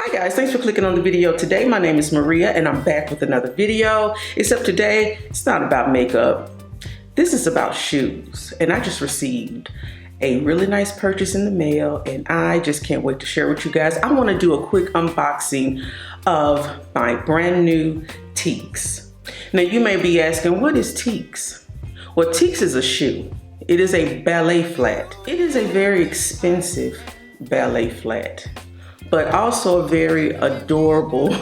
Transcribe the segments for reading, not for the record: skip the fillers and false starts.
Hi guys, thanks for clicking on the video today. My name is Maria and I'm back with another video. Except today, it's not about makeup. This is about shoes. And I just received a really nice purchase in the mail and I just can't wait to share with you guys. I want to do a quick unboxing of my brand new Tieks. Now you may be asking, what is Tieks? Well, Tieks is a shoe. It is a ballet flat. It is a very expensive ballet flat, but also a very adorable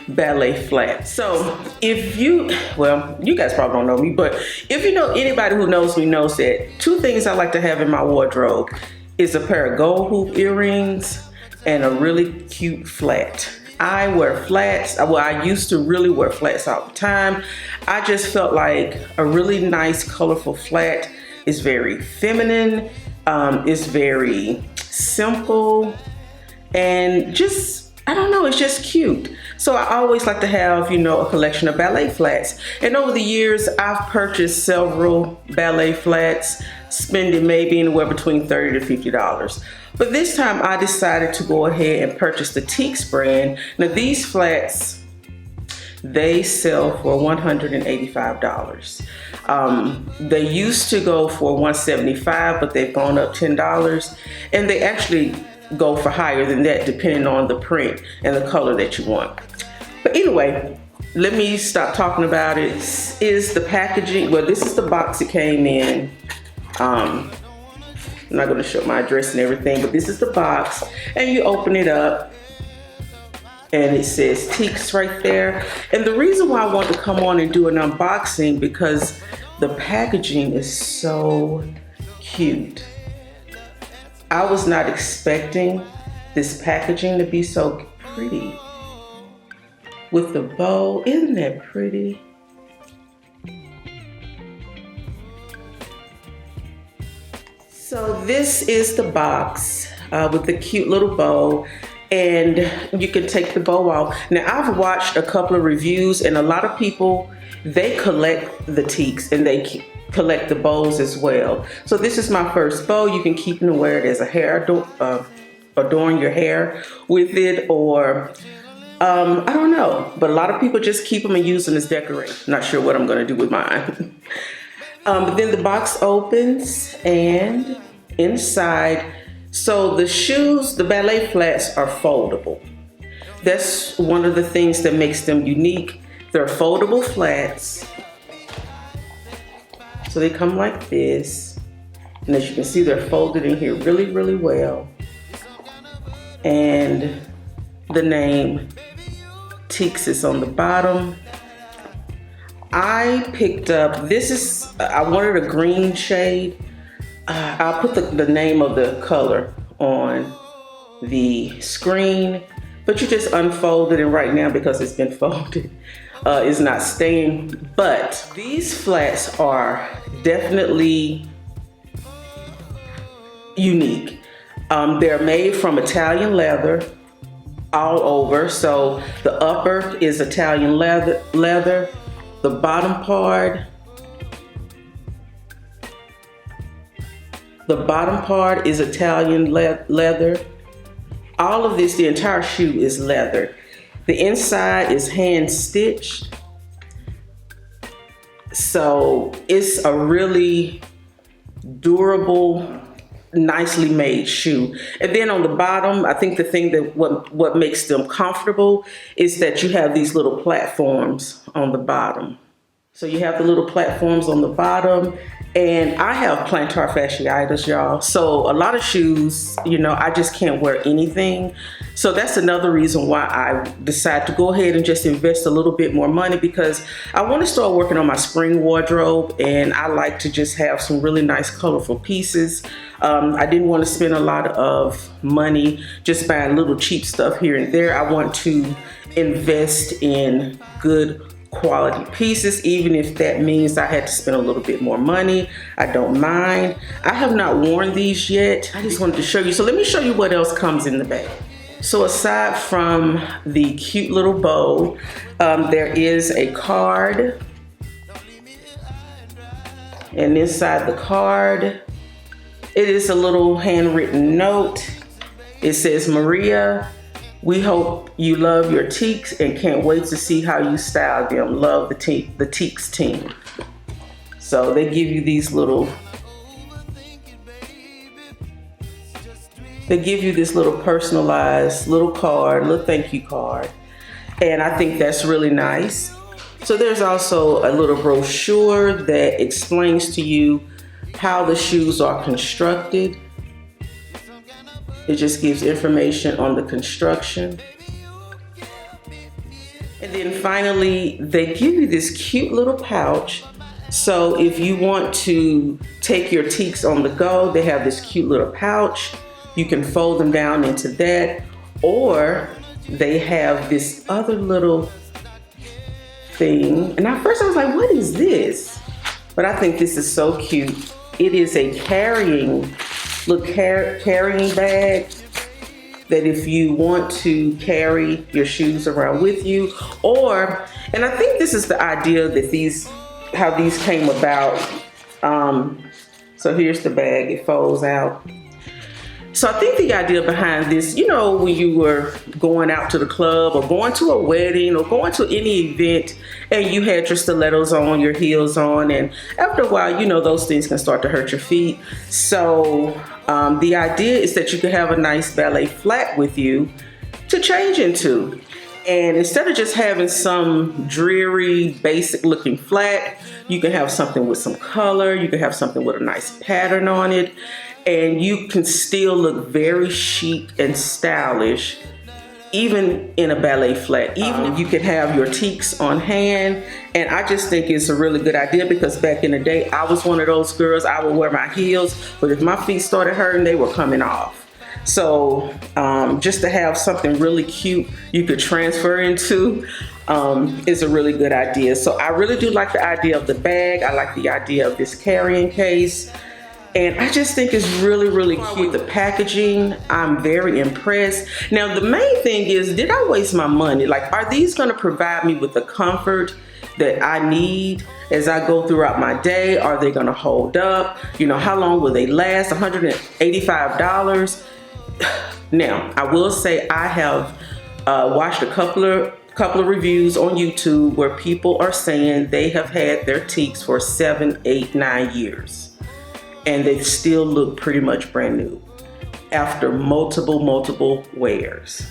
ballet flat. So if you, well, you guys probably don't know me, but if you know anybody who knows me knows that two things I like to have in my wardrobe is a pair of gold hoop earrings and a really cute flat. I wear flats. Well, I used to really wear flats all the time. I just felt like a really nice, colorful flat is very feminine. It's very simple. And just, I don't know, it's just cute. So I always like to have, you know, a collection of ballet flats. And over the years, I've purchased several ballet flats, spending maybe anywhere between $30 to $50. But this time I decided to go ahead and purchase the Tieks brand. Now these flats, they sell for $185. They used to go for $175, but they've gone up $10. And they actually go for higher than that depending on the print and the color that you want. But anyway, let me stop talking about it. This is the packaging. Well, this is the box it came in. I'm not going to show my address and everything, but this is the box, and you open it up and it says Tieks right there. And the reason why I want to come on and do an unboxing because the packaging is so cute. I was not expecting this packaging to be so pretty. With the bow, isn't that pretty? So this is the box with the cute little bow, and you can take the bow off. Now I've watched a couple of reviews and a lot of people, they collect the Tieks and they collect the bows as well. So this is my first bow. You can keep and wear it as a hair, adorn your hair with it, or I don't know, but a lot of people just keep them and use them as decoration. Not sure what I'm gonna do with mine. But then the box opens and inside, so the shoes, the ballet flats are foldable. That's one of the things that makes them unique. They're foldable flats. So they come like this. And as you can see, they're folded in here really, really well. And the name Tieks is on the bottom. I picked up, this is, I wanted a green shade. I'll put the name of the color on the screen, but you just unfold it, and right now because it's been folded, it's not staying. But these flats are definitely unique. They're made from Italian leather all over. So the upper is Italian leather. The bottom part is Italian leather. All of this, the entire shoe is leather. The inside is hand stitched. So it's a really durable, nicely made shoe. And then on the bottom, I think the thing that what makes them comfortable is that you have these little platforms on the bottom. So you have the little platforms on the bottom, and I have plantar fasciitis, y'all. So a lot of shoes, you know, I just can't wear anything. So that's another reason why I decided to go ahead and just invest a little bit more money, because I want to start working on my spring wardrobe, and I like to just have some really nice colorful pieces. I didn't want to spend a lot of money just buying little cheap stuff here and there. I want to invest in good quality pieces, even if that means I had to spend a little bit more money. I don't mind. I have not worn these yet. I just wanted to show you. So let me show you what else comes in the bag. So aside from the cute little bow, there is a card. And inside the card, it is a little handwritten note. It says, Maria, We hope you love your Tieks and can't wait to see how you style them. Love the Tieks team. So they give you these little, they give you this little personalized little card, little thank you card. And I think that's really nice. So there's also a little brochure that explains to you how the shoes are constructed. It just gives information on the construction. And then finally, they give you this cute little pouch. So if you want to take your Tieks on the go, they have this cute little pouch. You can fold them down into that, or they have this other little thing. And at first I was like, what is this? But I think this is so cute. It is a carrying bag that if you want to carry your shoes around with you, or, and I think this is the idea that how these came about. So here's the bag, it folds out. So I think the idea behind this, you know, when you were going out to the club or going to a wedding or going to any event and you had your stilettos on, your heels on, and after a while, you know, those things can start to hurt your feet. So the idea is that you can have a nice ballet flat with you to change into. And instead of just having some dreary, basic looking flat, you can have something with some color, you can have something with a nice pattern on it, and you can still look very chic and stylish, even in a ballet flat. Even you can have your Tieks on hand, and I just think it's a really good idea because back in the day, I was one of those girls, I would wear my heels, but if my feet started hurting, they were coming off. So just to have something really cute you could transfer into is a really good idea. So I really do like the idea of the bag. I like the idea of this carrying case. And I just think it's really, really cute. The packaging, I'm very impressed. Now, the main thing is, did I waste my money? Like, are these gonna provide me with the comfort that I need as I go throughout my day? Are they gonna hold up? You know, how long will they last? $185. Now, I will say I have watched a couple of reviews on YouTube where people are saying they have had their Tieks for 7, 8, 9 years. And they still look pretty much brand new after multiple wears.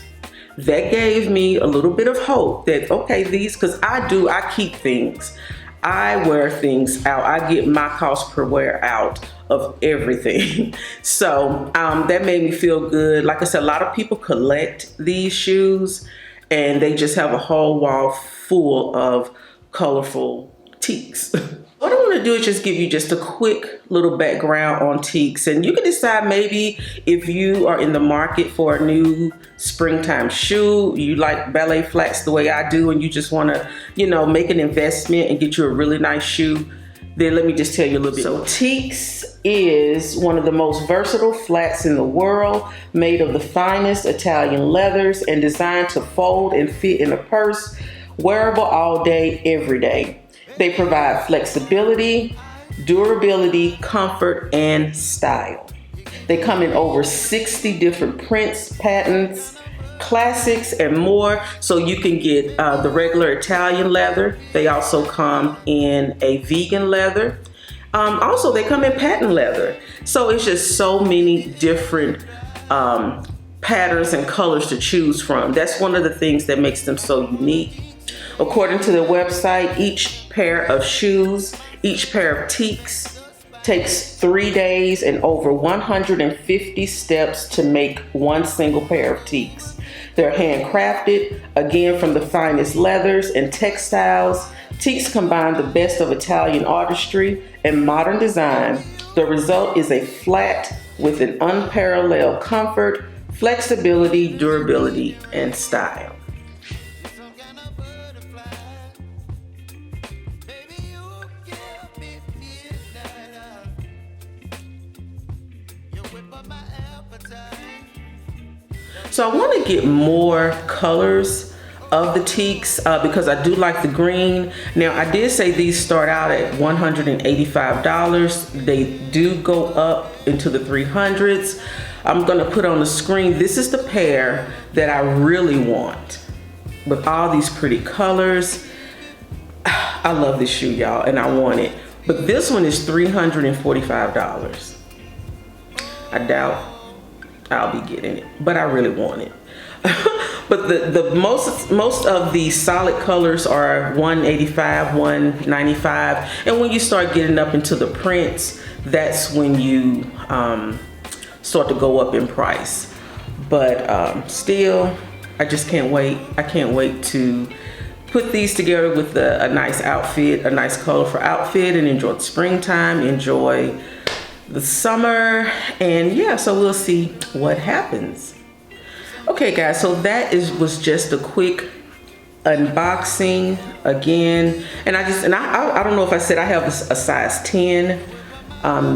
That gave me a little bit of hope that, okay, because I keep things. I wear things out. I get my cost per wear out of everything. So that made me feel good. Like I said, a lot of people collect these shoes and they just have a whole wall full of colorful Tieks. What I want to do is just give you just a quick little background on Tieks, and you can decide maybe if you are in the market for a new springtime shoe, you like ballet flats the way I do, and you just want to, you know, make an investment and get you a really nice shoe, then let me just tell you a little bit. So Tieks is one of the most versatile flats in the world, made of the finest Italian leathers and designed to fold and fit in a purse, wearable all day, every day. They provide flexibility, durability, comfort, and style. They come in over 60 different prints, patterns, classics, and more. So you can get the regular Italian leather. They also come in a vegan leather. Also, they come in patent leather. So it's just so many different patterns and colors to choose from. That's one of the things that makes them so unique. According to the website, each pair of shoes, each pair of Tieks takes 3 days and over 150 steps to make one single pair of Tieks. They're handcrafted, again, from the finest leathers and textiles. Tieks combine the best of Italian artistry and modern design. The result is a flat with an unparalleled comfort, flexibility, durability, and style. So I want to get more colors of the Tieks because I do like the green. Now, I did say these start out at $185. They do go up into the 300s. I'm gonna put on the screen. This is the pair that I really want with all these pretty colors. I love this shoe, y'all, and I want it. But this one is $345. I doubt I'll be getting it, but I really want it. But the most of the solid colors are $185, $195, and when you start getting up into the prints, that's when you start to go up in price. But still, I just can't wait. I can't wait to put these together with a nice outfit, a nice colorful outfit, and enjoy the springtime, enjoy the summer, and yeah, so we'll see what happens. Okay guys, so that was just a quick unboxing again, and I don't know if I said I have a size 10.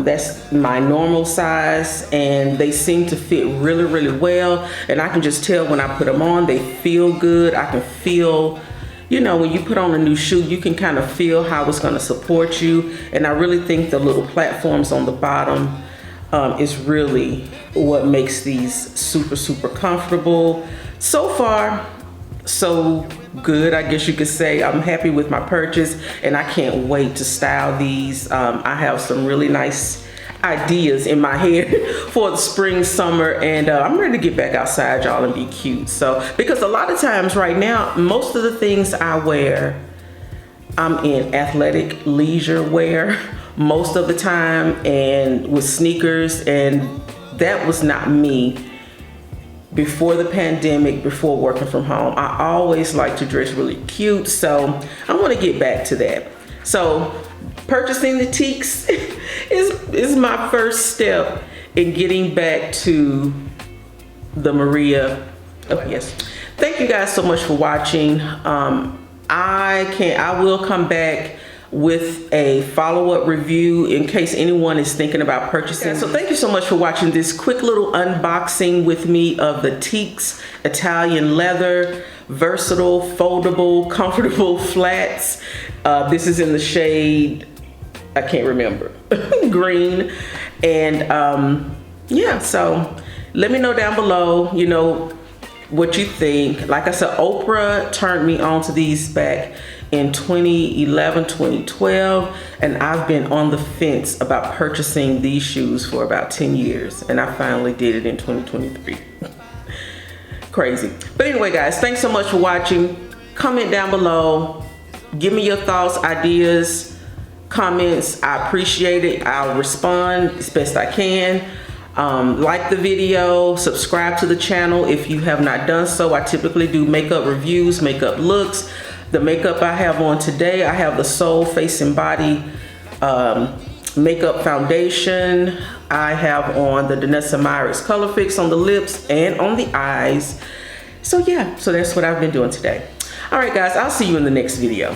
That's my normal size, and they seem to fit really, really well, and I can just tell when I put them on, they feel good. I can feel, you know, when you put on a new shoe, you can kind of feel how it's going to support you, and I really think the little platforms on the bottom is really what makes these super, super comfortable. So far, so good, I guess you could say. I'm happy with my purchase, and I can't wait to style these. I have some really nice ideas in my head for the spring, summer, and I'm ready to get back outside, y'all, and be cute. So, because a lot of times right now, most of the things I wear, I'm in athletic leisure wear most of the time, and with sneakers, and that was not me before the pandemic, before working from home. I always like to dress really cute, so I want to get back to that. So purchasing the Tieks is my first step in getting back to the Maria. Oh yes. Thank you guys so much for watching. I will come back with a follow-up review in case anyone is thinking about purchasing. So thank you so much for watching this quick little unboxing with me of the Tieks Italian leather, versatile, foldable, comfortable flats. This is in the shade, I can't remember, green. And yeah, so let me know down below, you know, what you think. Like I said, Oprah turned me on to these back in 2011, 2012, and I've been on the fence about purchasing these shoes for about 10 years, and I finally did it in 2023. Crazy. But anyway, guys, thanks so much for watching. Comment down below. Give me your thoughts, ideas, comments. I appreciate it. I'll respond as best I can. Like the video, subscribe to the channel if you have not done so. I typically do makeup reviews, makeup looks. The makeup I have on today, I have the Soul Face and Body makeup foundation. I have on the Danessa Myricks Color Fix on the lips and on the eyes. So yeah, so that's what I've been doing today. All right guys, I'll see you in the next video.